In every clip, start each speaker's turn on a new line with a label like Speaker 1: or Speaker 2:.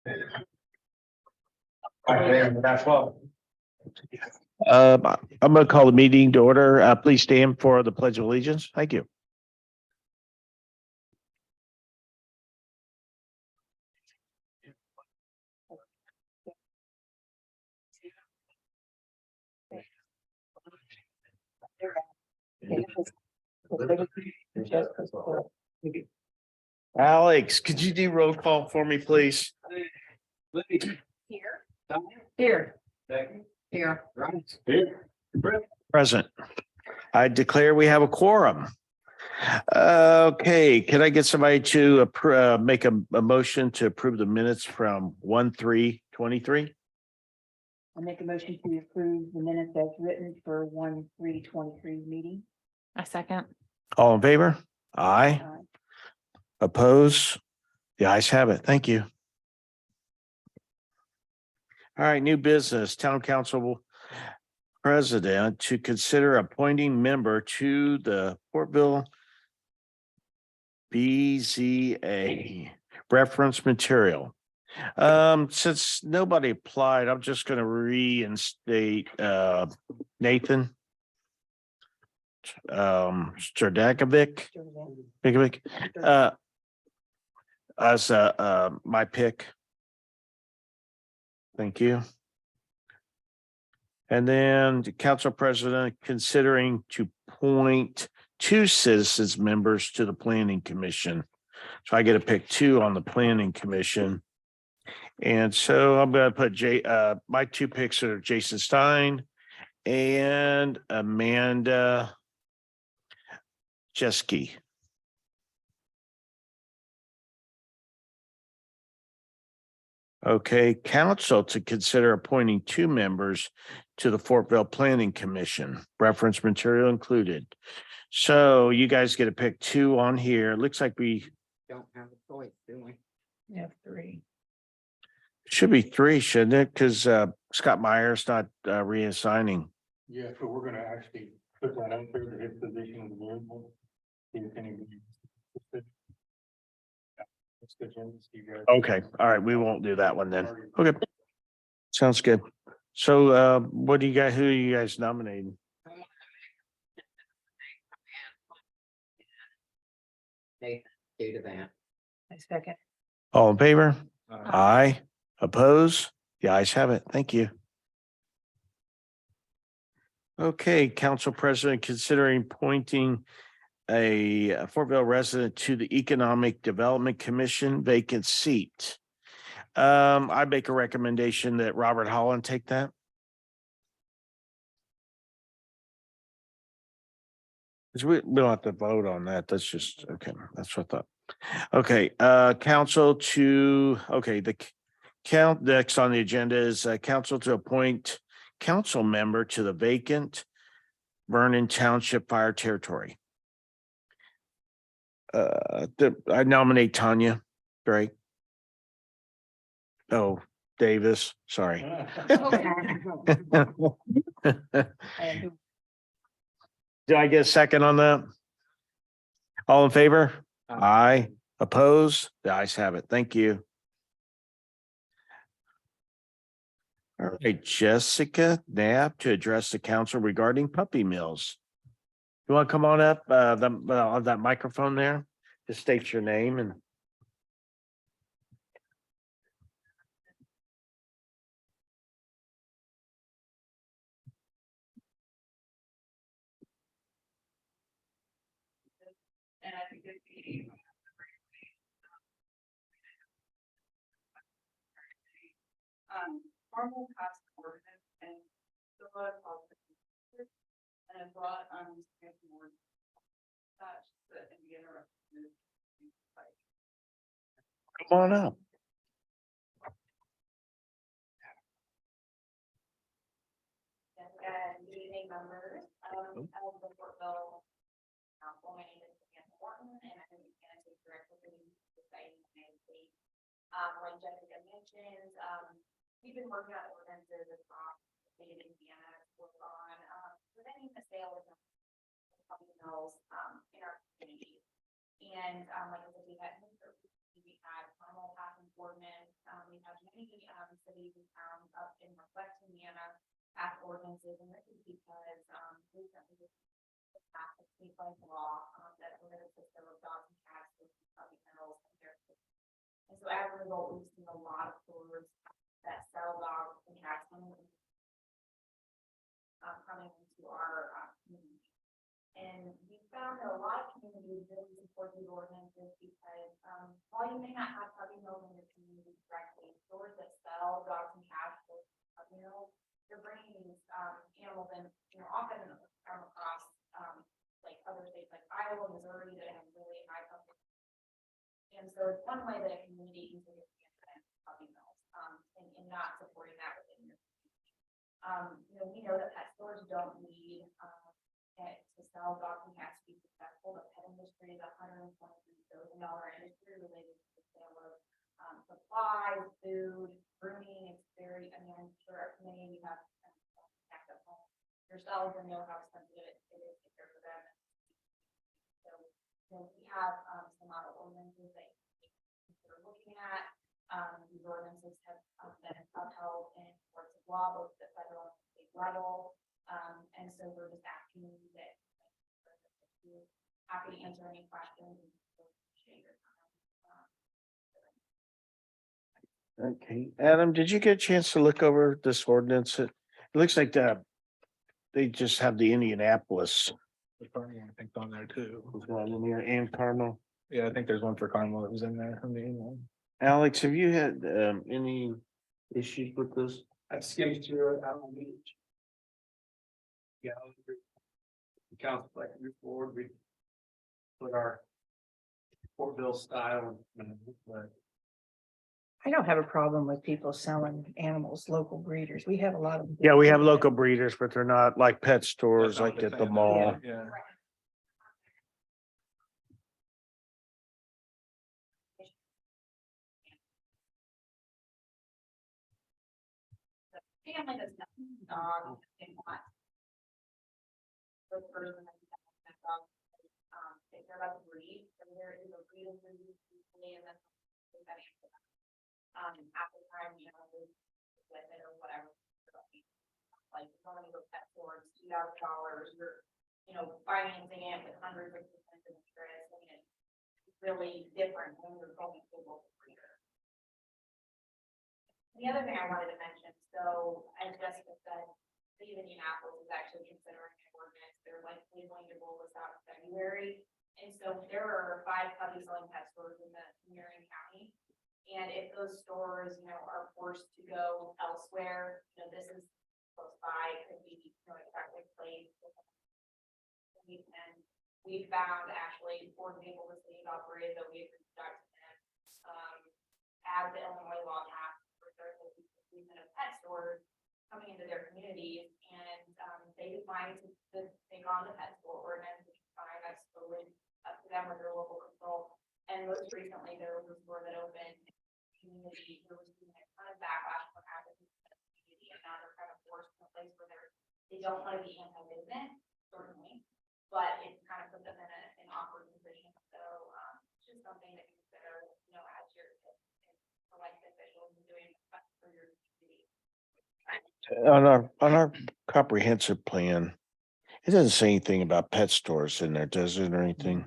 Speaker 1: That's well.
Speaker 2: I'm going to call the meeting to order. Please stand for the Pledge of Allegiance. Thank you. Alex, could you do roll call for me, please?
Speaker 3: Here. Here.
Speaker 2: Present. I declare we have a quorum. Okay, can I get somebody to make a motion to approve the minutes from 1/3/23?
Speaker 3: I make a motion to approve the minutes as written for 1/3/23 meeting.
Speaker 4: A second.
Speaker 2: All in favor? Aye. Oppose? The ayes have it. Thank you. All right, new business, Town Council President to consider appointing member to the Fortville BZA reference material. Since nobody applied, I'm just going to reinstate Nathan Stradakovic as my pick. Thank you. And then the council president considering to appoint 2 citizens members to the planning commission. So I get to pick 2 on the planning commission. And so I'm going to put my 2 picks are Jason Stein and Amanda Jeske. Okay, council to consider appointing 2 members to the Fortville Planning Commission, reference material included. So you guys get to pick 2 on here. Looks like we
Speaker 1: Don't have a choice, do we?
Speaker 3: We have 3.
Speaker 2: should be 3, shouldn't it? Because Scott Meyer's not reassigning.
Speaker 5: Yeah, so we're gonna actually put that out there to his position as available. See if anybody- That's the agenda, so you guys-
Speaker 2: Okay, all right, we won't do that one then. Okay. Sounds good. So what do you guys, who are you guys nominating?
Speaker 1: Nathan, due to that.
Speaker 3: A second.
Speaker 2: All in favor? Aye. Oppose? The ayes have it. Thank you. Okay, council president considering appointing a Fortville resident to the Economic Development Commission vacant seat. I make a recommendation that Robert Holland take that. Because we don't have to vote on that. That's just, okay, that's what I thought. Okay, council to, okay, the count next on the agenda is council to appoint council member to the vacant Vernon Township Fire Territory. I nominate Tanya Drake. Oh, Davis, sorry. Do I get a second on that? All in favor? Aye. Oppose? The ayes have it. Thank you. All right, Jessica Naab to address the council regarding puppy mills. You want to come on up, on that microphone there? Just state your name and.
Speaker 3: And I think it'd be. Formal past ordinance and the lot of politics. And I brought more. Such that in the interruption.
Speaker 2: Come on up.
Speaker 6: Good evening, members of the Fortville Council. My name is Samantha Morton, and I'm the candidate director for the Society of United States. Like Jessica mentioned, we've been working on ordinances across the state of Indiana to work on preventing the sale of puppy mills in our community. And like I said, we had formal passing ordinance. We have many, cities and towns up in Northwest Indiana have ordinances, and this is because, recently this passed a statewide law, that prohibits the sale of dogs and cats with puppy kennels and their. And so as a result, we've seen a lot of stores that sell dogs and cats coming into our, community. And we found that a lot of communities really support these ordinances because, while you may not have puppy mills in your community directly, stores that sell dogs and cats with puppy mills, they're bringing these, animals in, often come across, like other states like Iowa, Missouri, that have really high puppy. And so it's one way that a community can take advantage of puppy mills, and not supporting that within your community. We know that pet stores don't need, to sell dogs and cats to be successful. The pet industry is $123 billion industry related to the sale of, supplies, food, grooming. It's very, I'm sure many of you have cats at home yourselves and know how expensive it is to care for them. So, we have, some model ordinances that we're looking at. These ordinances have, been upheld in courts of law, both at the federal and state level. And so we're just asking you that, happy to answer any questions. And appreciate your time.
Speaker 2: Okay, Adam, did you get a chance to look over this ordinance? It looks like they just have the Indianapolis.
Speaker 4: The Carnival, I think, on there too.
Speaker 2: Was that in here, and Cardinal.
Speaker 4: Yeah, I think there's one for Carnival that was in there. I mean,
Speaker 2: Alex, have you had any issues with this?
Speaker 7: I skimmed through it out on the beach. Yeah. The council like to move forward, we put our Fortville style. But
Speaker 8: I don't have a problem with people selling animals, local breeders. We have a lot of.
Speaker 2: Yeah, we have local breeders, but they're not like pet stores
Speaker 4: that's not
Speaker 2: like at the
Speaker 4: thing,
Speaker 2: mall.
Speaker 4: Yeah.
Speaker 6: Family does not dog and cat. The person that dog, take care about the breed, and there is a breed of disease usually, and then after time, with it or whatever. Like going to a pet store, it's $2,000, you're, financing it with hundreds of percent of interest. I mean, it's really different when you're going to a local breeder. The other thing I wanted to mention, so as Jessica said, the city of Indianapolis is actually considering an ordinance. They're likely going to roll this out in February. And so there are 5 puppy selling pet stores in Marion County. And if those stores, are forced to go elsewhere, this is close by, could be, exactly placed. And we found actually, for example, the city of operated that we had reached out to them, as the Illinois law passed, for certain of pet stores coming into their communities, and they declined to take on the pet store ordinance, which is fine. That's totally up to them with their local control. And most recently, there was a store that opened in the community who was doing a ton of backlash from advocates in the community, and now they're kind of forced in a place where they don't want to be anti-business, certainly, but it's kind of put them in an awkward position. So it's just something to consider, as you're elected officials and doing what's best for your community.
Speaker 2: On our comprehensive plan, it doesn't say anything about pet stores in there, does it, or anything?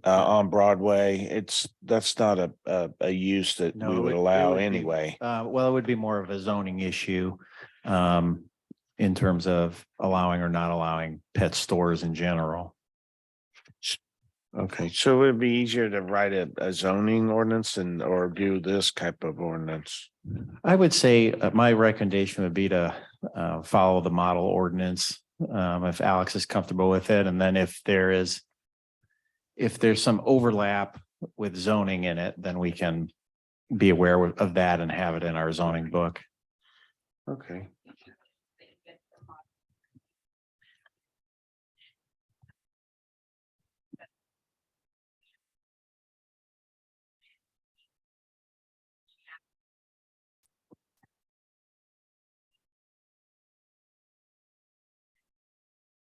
Speaker 2: On Broadway, that's not a use that
Speaker 9: No,
Speaker 2: we
Speaker 9: it
Speaker 2: would
Speaker 9: would- it
Speaker 2: allow
Speaker 9: would be-
Speaker 2: anyway.
Speaker 9: Well, it would be more of a zoning issue in terms of allowing or not allowing pet stores in general.
Speaker 2: Okay, so it'd be easier to write a zoning ordinance or do this type of ordinance.
Speaker 9: I would say my recommendation would be to follow the model ordinance if Alex is comfortable with it. And then if there's some overlap with zoning in it, then we can be aware of that and have it in our zoning book.
Speaker 2: Okay.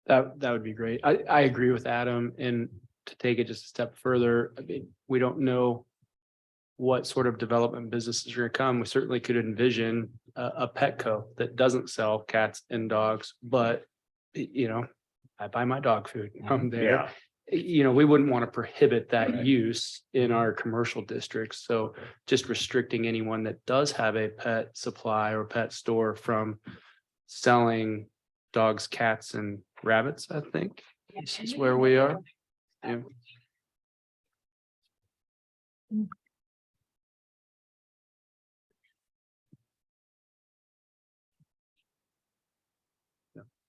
Speaker 7: That would be great. I agree with Adam, and to take it just a step further, I mean, we don't know
Speaker 10: what sort of development businesses are gonna come. We certainly could envision a Petco that doesn't sell cats and dogs, but you know, I buy my dog food from there.
Speaker 2: Yeah.
Speaker 10: You know, we wouldn't want to prohibit that use in our commercial districts. So just restricting anyone that does have a pet supply or pet store from selling dogs, cats, and rabbits, I think. This is where we are. Yeah.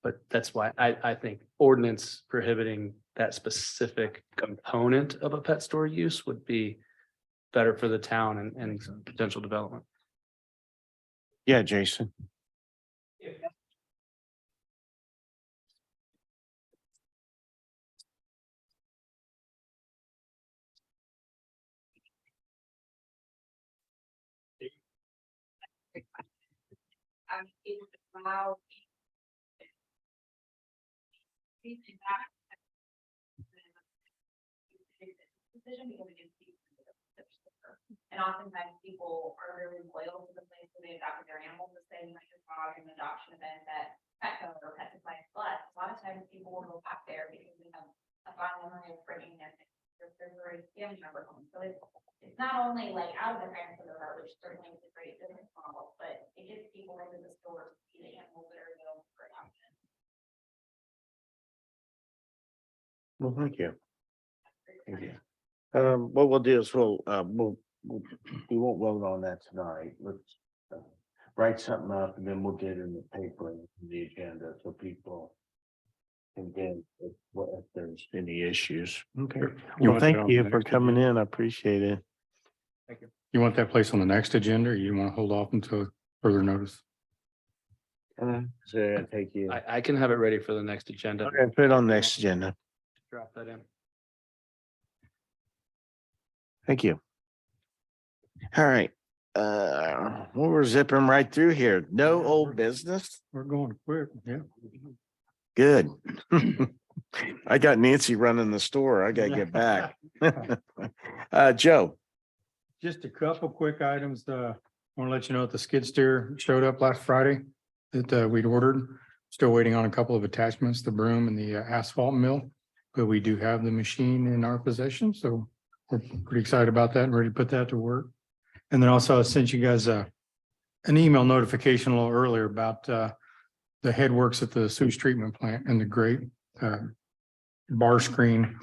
Speaker 10: But that's why I think ordinance prohibiting that specific component of a pet store use would be better for the town and potential development.
Speaker 2: Yeah, Jason.
Speaker 6: It would allow. Decision because it gives people. And oftentimes people are really loyal to the place where they adopted their animals, the same like your dog and adoption event that Petco or Pet Supply Plus. A lot of times people will go back there because they have a fond memory of bringing their very family member home. So it's not only like out of the hands of the heart, which certainly is a great business model, but it gets people into the store to see the animals that are available for adoption.
Speaker 2: Well, thank you. Thank you. What we'll do is we won't vote on that tonight. Let's write something up and then we'll get it in the paper and the agenda so people can get if there's any issues. Okay.
Speaker 5: You
Speaker 2: Well,
Speaker 5: want
Speaker 2: thank
Speaker 5: that on
Speaker 2: you
Speaker 5: the
Speaker 2: for
Speaker 5: next
Speaker 2: coming
Speaker 5: agenda?
Speaker 2: in. I appreciate it.
Speaker 5: You want that placed on the next agenda or you want to hold off until further notice?
Speaker 2: So I take you.
Speaker 10: I can have it ready for the next agenda.
Speaker 2: Okay, put it on the next agenda.
Speaker 10: Drop that in.
Speaker 2: Thank you. All right. We're zipping right through here. No old business.
Speaker 5: We're going quick, yeah.
Speaker 2: Good. I got Nancy running the store. I gotta get back. Joe.
Speaker 5: Just a couple quick items. I want to let you know that the skid steer showed up last Friday that we'd ordered. Still waiting on a couple of attachments, the broom and the asphalt mill. But we do have the machine in our possession, so we're pretty excited about that and ready to put that to work. And then also I sent you guys an email notification a little earlier about the headworks at the sewage treatment plant and the great bar screen.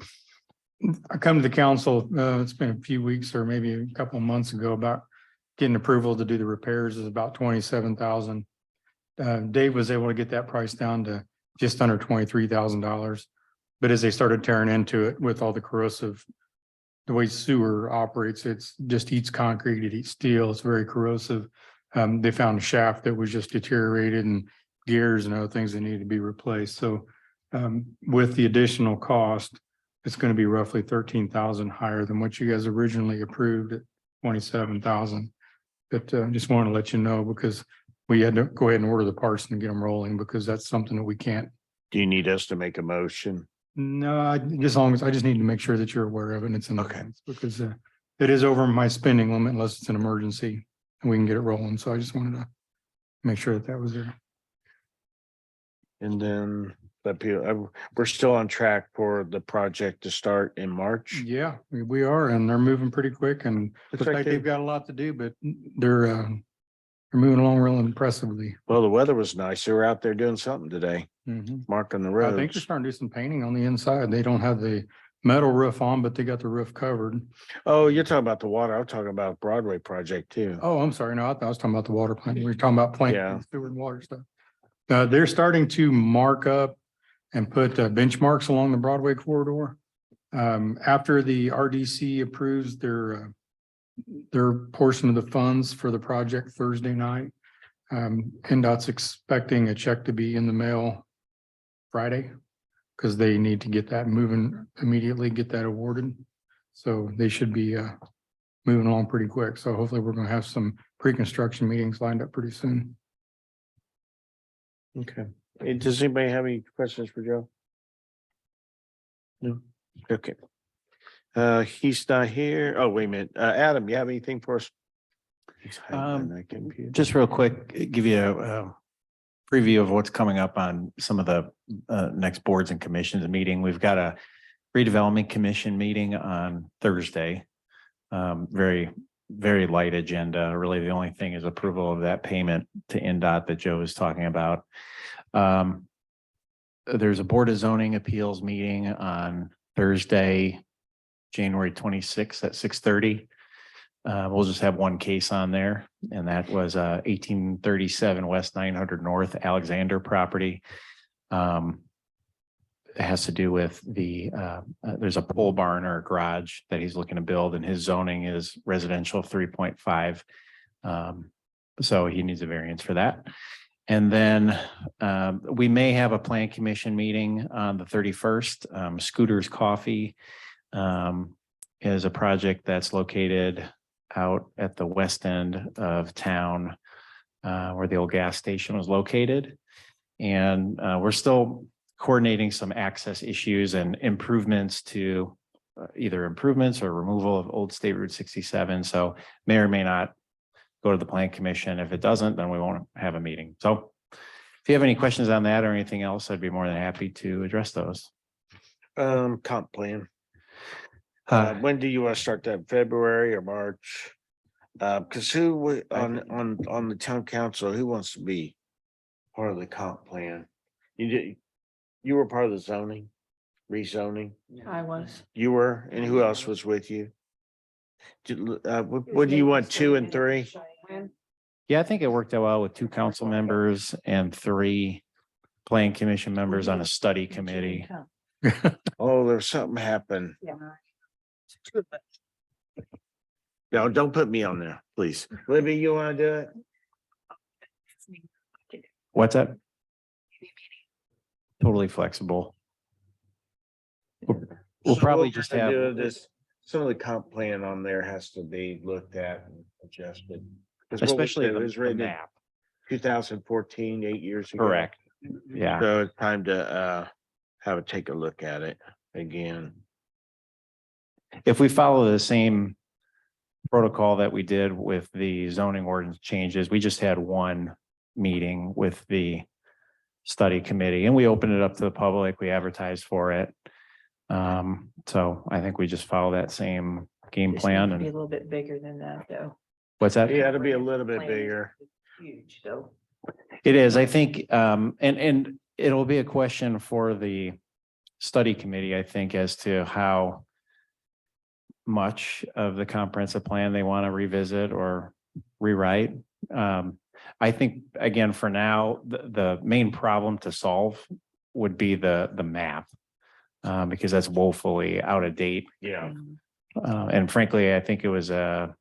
Speaker 5: I come to the council, it's been a few weeks or maybe a couple of months ago about getting approval to do the repairs is about 27,000. Dave was able to get that price down to just under $23,000. But as they started tearing into it with all the corrosive, the way sewer operates, it's just eats concrete, it eats steel, it's very corrosive. They found a shaft that was just deteriorated and gears and other things that needed to be replaced. So with the additional cost, it's going to be roughly 13,000 higher than what you guys originally approved at 27,000. But just want to let you know because we had to go ahead and order the parts and get them rolling because that's something that we can't.
Speaker 2: Do you need us to make a motion?
Speaker 5: No, I just need to make sure that you're aware of it and it's in the
Speaker 2: Okay.
Speaker 5: plans because it is over my spending limit unless it's an emergency and we can get it rolling. So I just wanted to make sure that that was there.
Speaker 2: And then we're still on track for the project to start in March.
Speaker 5: Yeah, we are, and they're moving pretty quick and
Speaker 2: Looks
Speaker 5: looks
Speaker 2: like
Speaker 5: like
Speaker 2: they-
Speaker 5: they've got a lot to do, but they're moving along real impressively.
Speaker 2: Well, the weather was nice. They were out there doing something today, marking the
Speaker 5: I think they're
Speaker 2: roads.
Speaker 5: starting to do some painting on the inside. They don't have the metal roof on, but they got the roof covered.
Speaker 2: Oh, you're talking about the water. I'm talking about Broadway project too.
Speaker 5: Oh, I'm sorry. No, I thought I was talking about the water plant. We were talking about plant,
Speaker 2: Yeah.
Speaker 5: sewer and water stuff. They're starting to mark up and put benchmarks along the Broadway corridor. After the RDC approves their portion of the funds for the project Thursday night. NDOT's expecting a check to be in the mail Friday because they need to get that moving immediately, get that awarded. So they should be moving along pretty quick. So hopefully we're going to have some pre-construction meetings lined up pretty soon.
Speaker 2: Okay. Hey, does anybody have any questions for Joe? No. Okay. He's not here. Oh, wait a minute. Adam, you have anything for us? He's hiding behind that computer.
Speaker 9: Just real quick, give you a preview of what's coming up on some of the next boards and commissions meeting. We've got a redevelopment commission meeting on Thursday. Very, very light agenda. Really, the only thing is approval of that payment to NDOT that Joe was talking about. There's a Board of Zoning Appeals meeting on Thursday, January 26th at 6:30. We'll just have one case on there, and that was 1837 West 900 North Alexander property. It has to do with there's a pole barn or a garage that he's looking to build, and his zoning is residential 3.5. So he needs a variance for that. And then we may have a plan commission meeting on the 31st. Scooter's Coffee is a project that's located out at the west end of town where the old gas station was located. And we're still coordinating some access issues and improvements to either improvements or removal of old State Route 67. So may or may not go to the plan commission. If it doesn't, then we won't have a meeting. So if you have any questions on that or anything else, I'd be more than happy to address those.
Speaker 2: Comp plan. When do you want to start that? February or March? Because on the town council, who wants to be part of the comp plan? You were part of the zoning, rezoning.
Speaker 8: I was.
Speaker 2: You were, and who else was with you? What do you want, 2 and 3?
Speaker 9: Yeah, I think it worked out well with 2 council members and 3 plan commission members on a study committee.
Speaker 2: Oh, there's something happened.
Speaker 8: Yeah.
Speaker 2: No, don't put me on there, please. Libby, you want to do it?
Speaker 9: What's that? Totally flexible. We'll probably just have
Speaker 2: this. Some of the comp plan on there has to be looked at and adjusted.
Speaker 9: especially
Speaker 2: it was
Speaker 9: the
Speaker 2: written
Speaker 9: map.
Speaker 2: 2014, 8 years ago.
Speaker 9: Correct. Yeah.
Speaker 2: So it's time to take a look at it again.
Speaker 9: If we follow the same protocol that we did with the zoning ordinance changes, we just had one meeting with the study committee and we opened it up to the public. We advertised for it. So I think we just follow that same game plan.
Speaker 8: Be a
Speaker 9: And
Speaker 8: little bit bigger than that, though.
Speaker 9: what's that?
Speaker 2: Yeah, it'll be a little bit bigger.
Speaker 8: Huge, though.
Speaker 9: It is, I think, and it'll be a question for the study committee, I think, as to how much of the comprehensive plan they want to revisit or rewrite. I think, again, for now, the main problem to solve would be the map. Because that's woefully out of date.
Speaker 2: Yeah.
Speaker 9: And frankly, I think it was a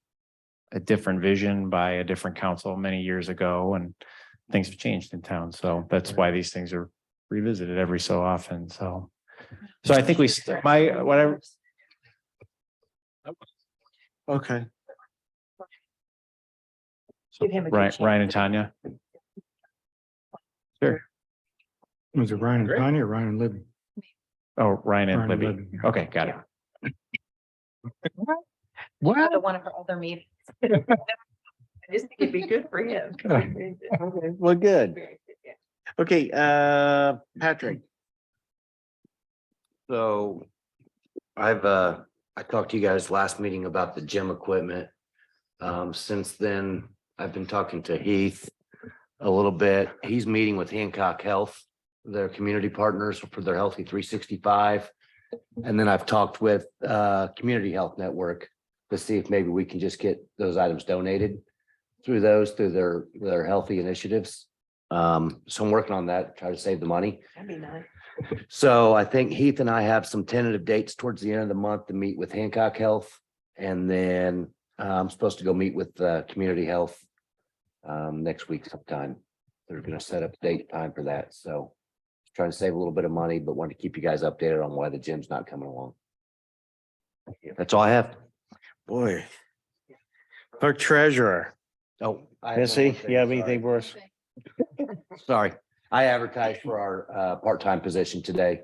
Speaker 9: different vision by a different council many years ago, and things have changed in town. So that's why these things are revisited every so often. So I think
Speaker 2: Okay.
Speaker 8: Give him a good
Speaker 9: Ryan,
Speaker 8: chance.
Speaker 9: Ryan and Tanya. Sure.
Speaker 5: Was it Ryan and Tanya or Ryan and Libby?
Speaker 9: Oh, Ryan and
Speaker 5: Ryan and
Speaker 9: Libby.
Speaker 5: Libby.
Speaker 9: Okay, got it.
Speaker 8: Another one of her other meetings. I just think it'd be good for him.
Speaker 2: Okay, well, good. Okay, Patrick.
Speaker 11: So I talked to you guys last meeting about the gym equipment. Since then, I've been talking to Heath a little bit. He's meeting with Hancock Health, their community partners for their Healthy 365. And then I've talked with Community Health Network to see if maybe we can just get those items donated through their healthy initiatives. So I'm working on that, try to save the money.
Speaker 8: That'd be nice.
Speaker 11: So I think Heath and I have some tentative dates towards the end of the month to meet with Hancock Health. And then I'm supposed to go meet with Community Health next week sometime. They're going to set up a date time for that. So trying to save a little bit of money, but want to keep you guys updated on why the gym's not coming along. That's all I have.
Speaker 2: Boy. Clerk treasurer.
Speaker 11: Oh,
Speaker 2: Missy, you have anything for us?
Speaker 11: Sorry, I advertised for our part-time position today.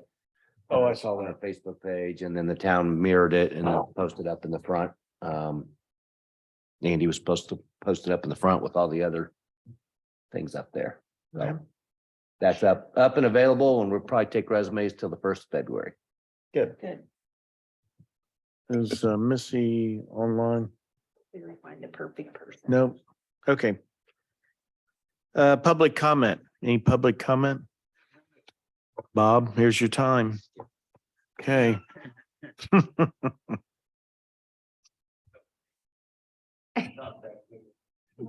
Speaker 2: Oh, I saw
Speaker 11: on
Speaker 2: that.
Speaker 11: our Facebook page, and then the town mirrored it and posted up in the front. Andy was supposed to post it up in the front with all the other things up there.
Speaker 2: Okay.
Speaker 11: So that's up and available, and we'll probably take resumes till the 1st of February.
Speaker 2: Good.
Speaker 8: Good.
Speaker 2: Is Missy online?
Speaker 8: Figure we find the perfect person.
Speaker 2: No. Okay. Public comment. Any public comment? Bob, here's your time. Okay.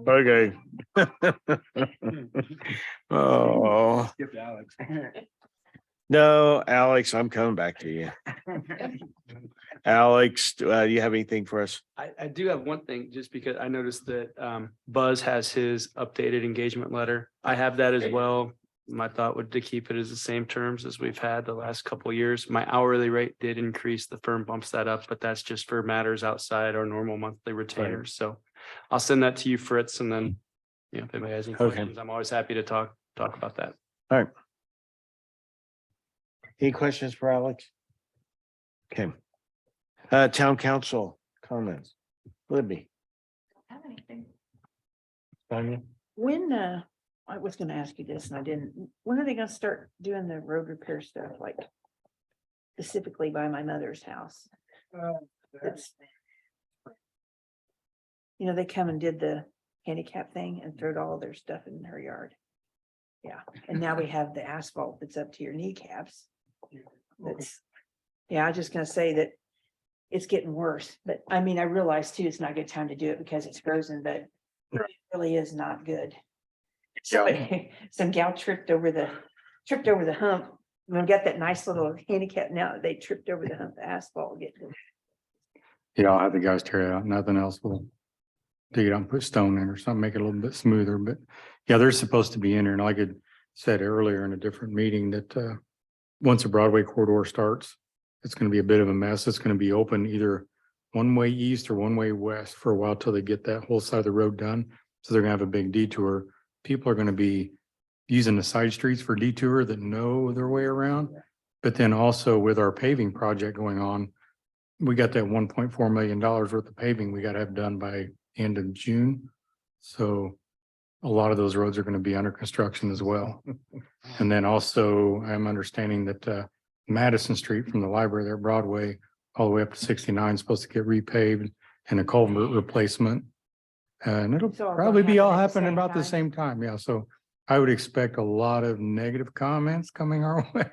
Speaker 2: Okay. Oh,
Speaker 4: Skip Alex.
Speaker 2: no, Alex, I'm coming back to you. Alex, do you have anything for us?
Speaker 10: I do have one thing, just because I noticed that Buzz has his updated engagement letter. I have that as well. My thought would to keep it as the same terms as we've had the last couple of years. My hourly rate did increase. The firm bumps that up, but that's just for matters outside our normal monthly retainers. So I'll send that to you, Fritz, and then, you know, if anybody has any
Speaker 2: Okay.
Speaker 10: questions, I'm always happy to talk about that.
Speaker 2: All right. Any questions for Alex? Okay. Town council comments. Libby.
Speaker 8: Have anything.
Speaker 2: Tanya?
Speaker 8: When, I was gonna ask you this and I didn't, when are they gonna start doing the road repair stuff, like specifically by my mother's house? It's, you know, they come and did the handicap thing and throwed all their stuff in her yard. Yeah, and now we have the asphalt that's up to your kneecaps. That's, yeah, I was just gonna say that it's getting worse, but I mean, I realize too, it's not a good time to do it because it's frozen, but it really is not good. So some gal tripped over the hump. We've got that nice little handicap now. They tripped over the hump, the asphalt getting.
Speaker 5: Yeah, I'll have the guys tear it out. Nothing else will dig it out and put stone in or something, make it a little bit smoother, but yeah, they're supposed to be in there. And like I said earlier in a different meeting that once the Broadway corridor starts, it's going to be a bit of a mess. It's going to be open either one way east or one way west for a while till they get that whole side of the road done. So they're gonna have a big detour. People are gonna be using the side streets for detour that know their way around. But then also with our paving project going on, we got that $1.4 million worth of paving we gotta have done by end of June. So a lot of those roads are gonna be under construction as well. And then also I'm understanding that Madison Street from the library there, Broadway, all the way up to 69 is supposed to get repaved and a culvert replacement. And it'll
Speaker 8: It's all gonna
Speaker 5: probably be all
Speaker 8: happen at
Speaker 5: happening
Speaker 8: the same
Speaker 5: about the
Speaker 8: time.
Speaker 5: same time. Yeah, so I would expect a lot of negative comments coming our way,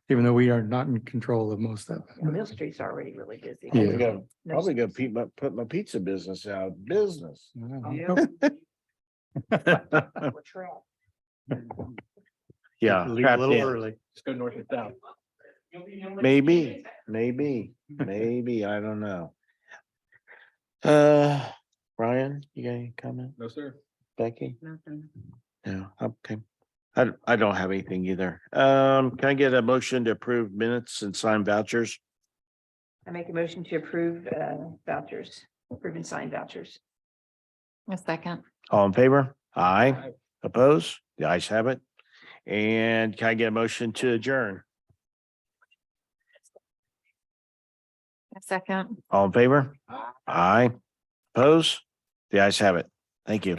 Speaker 5: even though we are not in control of most of
Speaker 8: And
Speaker 5: it.
Speaker 8: Mill Street's already really busy.
Speaker 5: Yeah.
Speaker 2: Probably gonna put my pizza business out of business.
Speaker 8: We're trapped.
Speaker 2: Yeah.
Speaker 4: Leave a
Speaker 2: trapped
Speaker 4: little
Speaker 2: in.
Speaker 4: early. Just go north and south.
Speaker 2: Maybe, I don't know. Brian, you got any comment?
Speaker 4: No, sir.
Speaker 2: Becky?
Speaker 8: Nothing.
Speaker 2: No, okay. I don't have anything either. Can I get a motion to approve minutes and sign vouchers?
Speaker 8: I make a motion to approve vouchers, approve and sign vouchers.
Speaker 12: A second.
Speaker 2: All in favor? Aye. Oppose? The ayes have it. And can I get a motion to adjourn?
Speaker 12: A second.
Speaker 2: All in favor? Aye. Oppose? The ayes have it. Thank you.